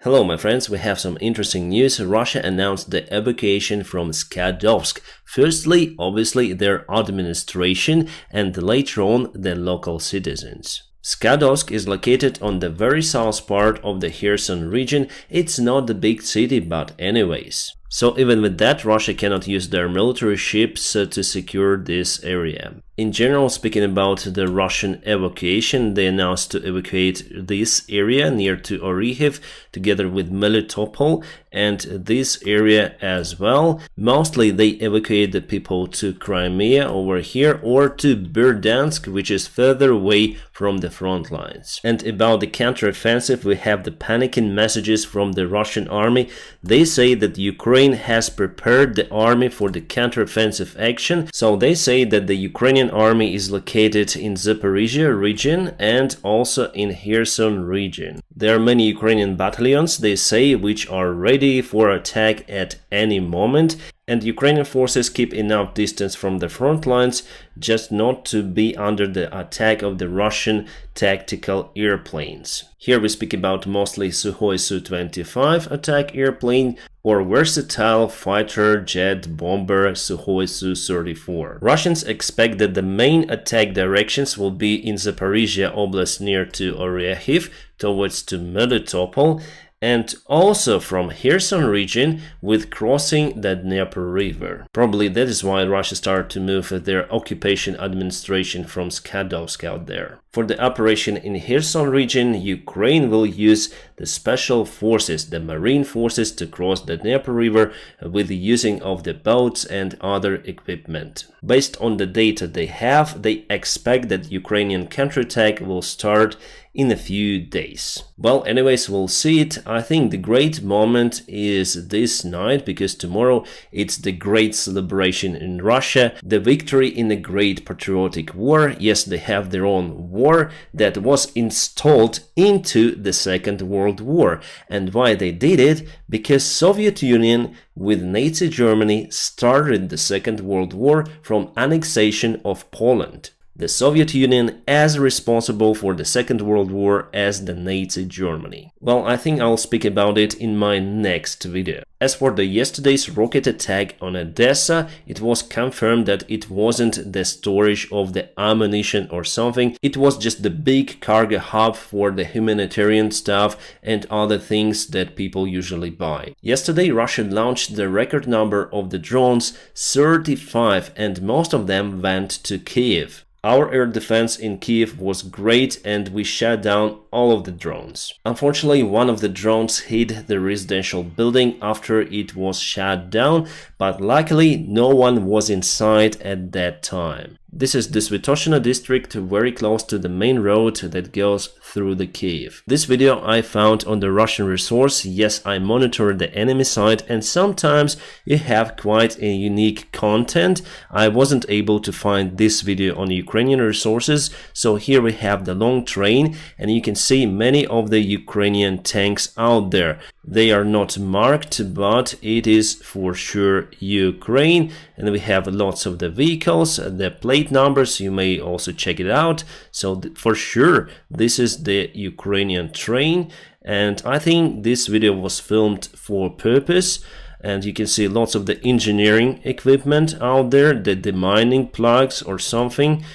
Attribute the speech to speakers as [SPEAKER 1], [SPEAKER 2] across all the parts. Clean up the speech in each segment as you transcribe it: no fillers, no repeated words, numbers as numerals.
[SPEAKER 1] Hello my friends, we have some interesting news. Russia announced the evacuation from Skadovsk. Firstly, obviously their administration, and later on the local citizens. Skadovsk is located on the very south part of the Kherson region. It's not a big city, but anyways. So even with that, Russia cannot use their military ships to secure this area. In general, speaking about the Russian evacuation, they announced to evacuate this area near to Orikhiv together with Melitopol and this area as well. Mostly they evacuate the people to Crimea over here or to Berdyansk, which is further away from the front lines. And about the counteroffensive, we have the panicking messages from the Russian army. They say that Ukraine has prepared the army for the counteroffensive action. So they say that the Ukrainian army is located in Zaporizhia region and also in Kherson region. There are many Ukrainian battalions, they say, which are ready for attack at any moment. And Ukrainian forces keep enough distance from the front lines just not to be under the attack of the Russian tactical airplanes. Here we speak about mostly Sukhoi Su-25 attack airplane or versatile fighter jet bomber Sukhoi Su-34. Russians expect that the main attack directions will be in Zaporizhia Oblast near to Orikhiv towards to Melitopol, and also from Kherson region with crossing the Dnieper River. Probably that is why Russia started to move their occupation administration from Skadovsk out there. For the operation in Kherson region, Ukraine will use the special forces, the marine forces, to cross the Dnieper River with the using of the boats and other equipment. Based on the data they have, they expect that Ukrainian counterattack will start in a few days. Well, anyways, we'll see it. I think the great moment is this night, because tomorrow it's the great celebration in Russia, the victory in the great patriotic war. Yes, they have their own war that was installed into the Second World War. And why they did it? Because Soviet Union with Nazi Germany started the Second World War from annexation of Poland. The Soviet Union as responsible for the Second World War as the Nazi Germany. Well, I think I'll speak about it in my next video. As for the yesterday's rocket attack on Odessa, it was confirmed that it wasn't the storage of the ammunition or something. It was just the big cargo hub for the humanitarian stuff and other things that people usually buy. Yesterday, Russia launched the record number of the drones, 35, and most of them went to Kiev. Our air defense in Kiev was great and we shut down all of the drones. Unfortunately, one of the drones hit the residential building after it was shut down, but luckily no one was inside at that time. This is the Svetoshina district, very close to the main road that goes through the Kiev. This video I found on the Russian resource. Yes, I monitored the enemy side and sometimes you have quite a unique content. I wasn't able to find this video on Ukrainian resources, so here we have the long train and you can see many of the Ukrainian tanks out there. They are not marked, but it is for sure Ukraine, and we have lots of the vehicles, the plate numbers, you may also check it out. So for sure this is the Ukrainian train, and I think this video was filmed for purpose. And you can see lots of the engineering equipment out there, the mining plugs or something,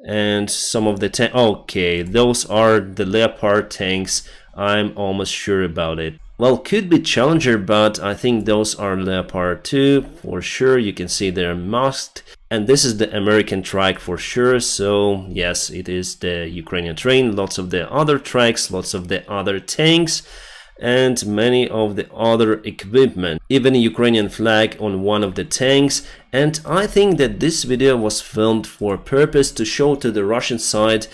[SPEAKER 1] and some of the okay, those are the Leopard tanks. I'm almost sure about it. Well, could be Challenger, but I think those are Leopard 2 for sure. You can see they're masked. And this is the American track for sure. So yes, it is the Ukrainian train. Lots of the other tracks, lots of the other tanks, and many of the other equipment. Even a Ukrainian flag on one of the tanks. And I think that this video was filmed for purpose to show to the Russian side,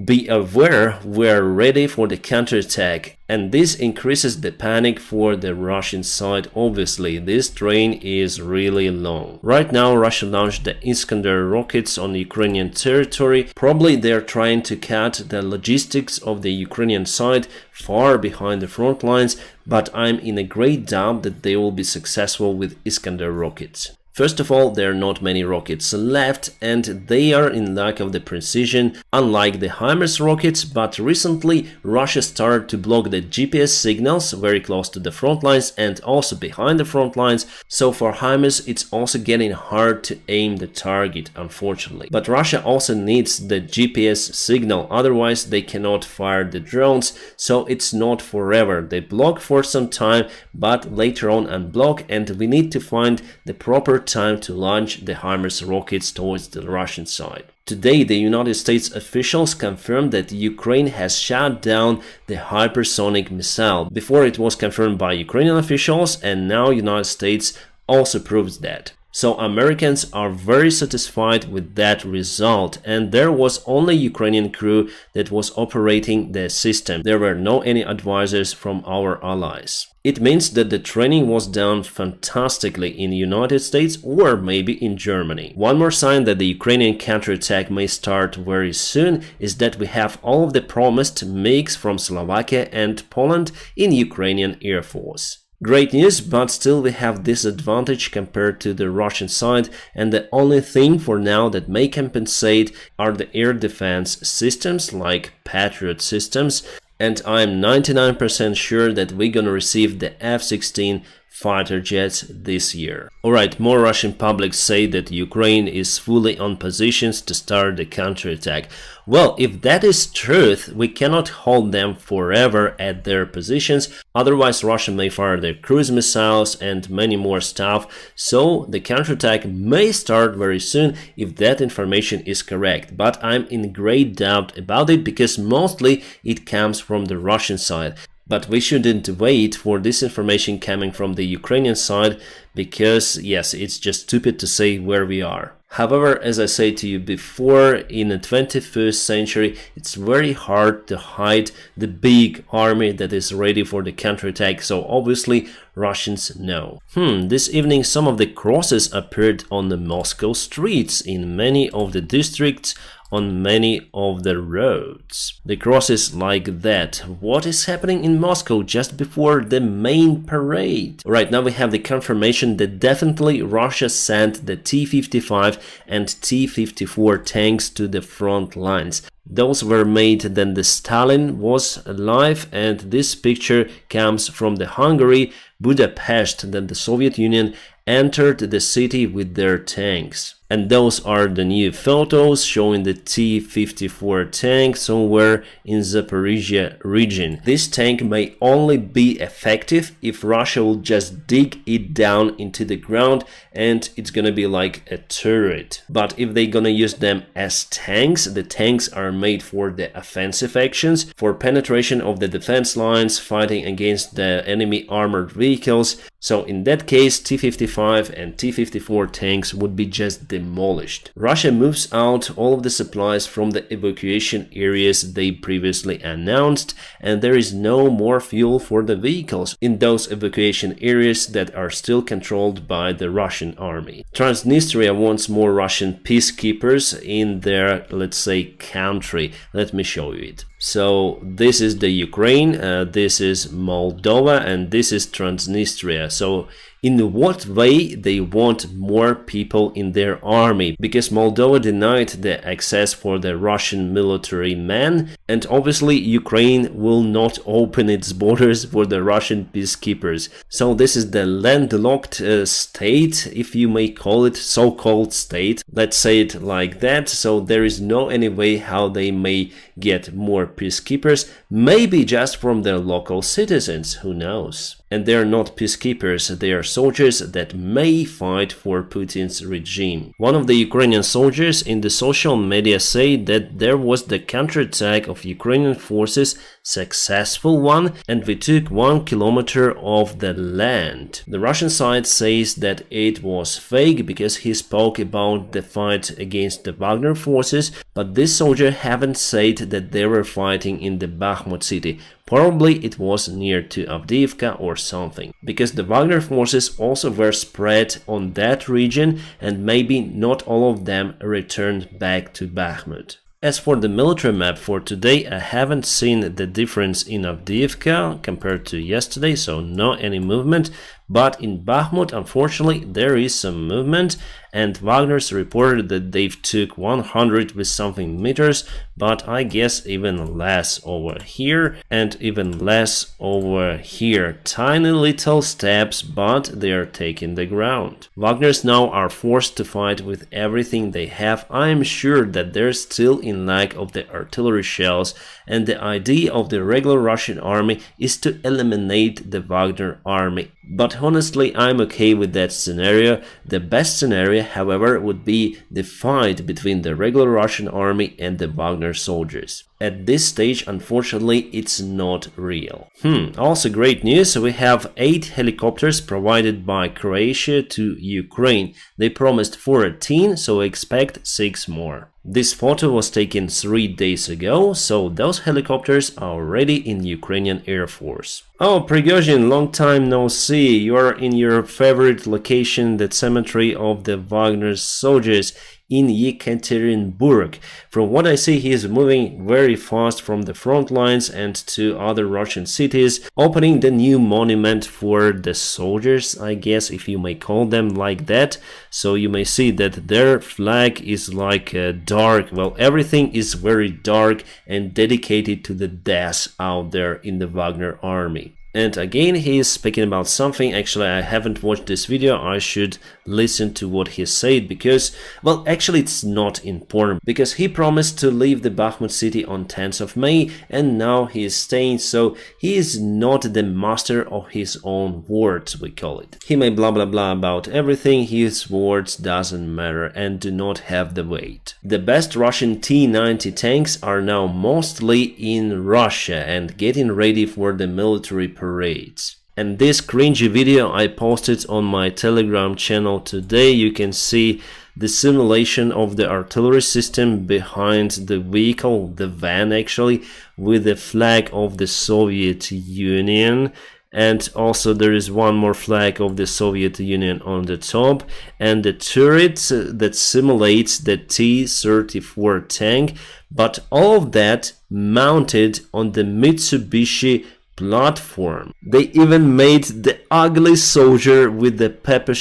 [SPEAKER 1] be aware, we're ready for the counterattack, and this increases the panic for the Russian side. Obviously, this train is really long. Right now, Russia launched the Iskander rockets on Ukrainian territory. Probably they're trying to cut the logistics of the Ukrainian side far behind the front lines, but I'm in a great doubt that they will be successful with Iskander rockets. First of all, there are not many rockets left, and they are in lack of the precision, unlike the HIMARS rockets, but recently Russia started to block the GPS signals very close to the front lines and also behind the front lines, so for HIMARS it's also getting hard to aim the target, unfortunately. But Russia also needs the GPS signal, otherwise they cannot fire the drones, so it's not forever. They block for some time, but later on unblock, and we need to find the proper time to launch the HIMARS rockets towards the Russian side. Today, the United States officials confirmed that Ukraine has shot down the hypersonic missile. Before, it was confirmed by Ukrainian officials, and now United States also proves that. So Americans are very satisfied with that result, and there was only Ukrainian crew that was operating the system. There were no any advisors from our allies. It means that the training was done fantastically in the United States or maybe in Germany. One more sign that the Ukrainian counterattack may start very soon is that we have all of the promised MiGs from Slovakia and Poland in Ukrainian Air Force. Great news, but still we have disadvantage compared to the Russian side, and the only thing for now that may compensate are the air defense systems like Patriot systems, and I'm 99% sure that we're gonna receive the F-16 fighter jets this year. Alright, more Russian publics say that Ukraine is fully on positions to start the counterattack. Well, if that is truth, we cannot hold them forever at their positions, otherwise Russia may fire their cruise missiles and many more stuff, so the counterattack may start very soon if that information is correct, but I'm in great doubt about it because mostly it comes from the Russian side. But we shouldn't wait for this information coming from the Ukrainian side because, yes, it's just stupid to say where we are. However, as I said to you before, in the 21st century, it's very hard to hide the big army that is ready for the counterattack, so obviously Russians know. This evening some of the crosses appeared on the Moscow streets in many of the districts, on many of the roads. The crosses like that. What is happening in Moscow just before the main parade? Right now we have the confirmation that definitely Russia sent the T-55 and T-54 tanks to the front lines. Those were made when the Stalin was alive, and this picture comes from the Hungary, Budapest, that the Soviet Union entered the city with their tanks. And those are the new photos showing the T-54 tank somewhere in Zaporizhia region. This tank may only be effective if Russia will just dig it down into the ground and it's gonna be like a turret. But if they're gonna use them as tanks, the tanks are made for the offensive actions, for penetration of the defense lines, fighting against the enemy armored vehicles. So in that case, T-55 and T-54 tanks would be just demolished. Russia moves out all of the supplies from the evacuation areas they previously announced, and there is no more fuel for the vehicles in those evacuation areas that are still controlled by the Russian army. Transnistria wants more Russian peacekeepers in their, let's say, country. Let me show you it. So this is the Ukraine, this is Moldova, and this is Transnistria. So in what way they want more people in their army? Because Moldova denied the access for the Russian military men, and obviously Ukraine will not open its borders for the Russian peacekeepers. So this is the landlocked state, if you may call it, so-called state. Let's say it like that. So there is no any way how they may get more peacekeepers, maybe just from their local citizens, who knows? And they are not peacekeepers, they are soldiers that may fight for Putin's regime. One of the Ukrainian soldiers in the social media said that there was the counterattack of Ukrainian forces, successful one, and we took 1 kilometer of the land. The Russian side says that it was fake because he spoke about the fight against the Wagner forces, but this soldier haven't said that they were fighting in the Bakhmut city. Probably it was near to Avdiivka or something, because the Wagner forces also were spread on that region and maybe not all of them returned back to Bakhmut. As for the military map for today, I haven't seen the difference in Avdiivka compared to yesterday, so no any movement, But in Bakhmut, unfortunately, there is some movement, and Wagner's reported that they've took 100 with something meters, but I guess even less over here and even less over here. Tiny little steps, but they are taking the ground. Wagners now are forced to fight with everything they have. I am sure that they're still in lack of the artillery shells, and the idea of the regular Russian army is to eliminate the Wagner army. But honestly, I'm okay with that scenario. The best scenario, however, would be the fight between the regular Russian army and the Wagner soldiers. At this stage, unfortunately, it's not real. Also great news, we have 8 helicopters provided by Croatia to Ukraine. They promised 14, so expect 6 more. This photo was taken 3 days ago, so those helicopters are already in Ukrainian Air Force. Oh, Prigozhin, long time no see. You're in your favorite location, the cemetery of the Wagner soldiers in Yekaterinburg. From what I see, he is moving very fast from the front lines and to other Russian cities, opening the new monument for the soldiers, I guess, if you may call them like that. So you may see that their flag is like dark, well, everything is very dark and dedicated to the deaths out there in the Wagner army. And again, he is speaking about something. Actually, I haven't watched this video. I should listen to what he said because, well, actually it's not important because he promised to leave the Bakhmut city on 10th of May and now he is staying, so he is not the master of his own words, we call it. He may blah blah blah about everything, his words doesn't matter and do not have the weight. The best Russian T-90 tanks are now mostly in Russia and getting ready for the military parades. And this cringy video I posted on my Telegram channel today. You can see the simulation of the artillery system behind the vehicle, the van actually, with the flag of the Soviet Union. And also there is one more flag of the Soviet Union on the top, and the turret that simulates the T-34 tank, but all of that mounted on the Mitsubishi platform. They even made the ugly soldier with the Pepper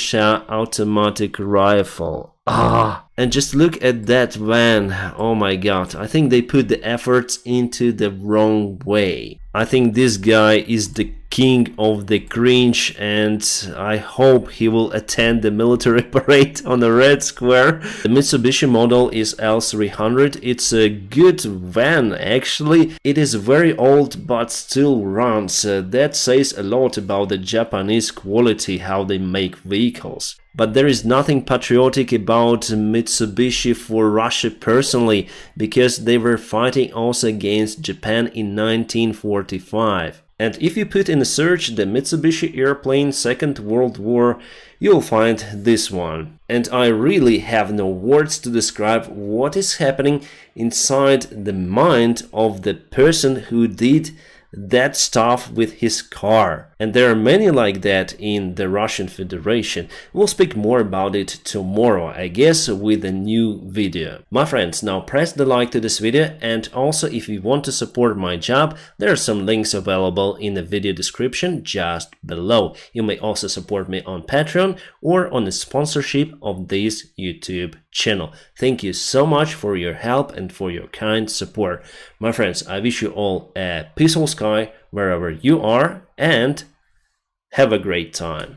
[SPEAKER 1] automatic rifle. And just look at that van. Oh my god, I think they put the efforts into the wrong way. I think this guy is the king of the cringe, and I hope he will attend the military parade on the Red Square. The Mitsubishi model is L300. It's a good van actually. It is very old but still runs. That says a lot about the Japanese quality, how they make vehicles. But there is nothing patriotic about Mitsubishi for Russia personally, because they were fighting also against Japan in 1945. And if you put in a search the Mitsubishi airplane Second World War, you'll find this one. And I really have no words to describe what is happening inside the mind of the person who did that stuff with his car. And there are many like that in the Russian Federation. We'll speak more about it tomorrow, I guess, with a new video. My friends, now press the like to this video, and also if you want to support my job, there are some links available in the video description just below. You may also support me on Patreon or on the sponsorship of this YouTube channel. Thank you so much for your help and for your kind support. My friends, I wish you all a peaceful sky wherever you are, and have a great time.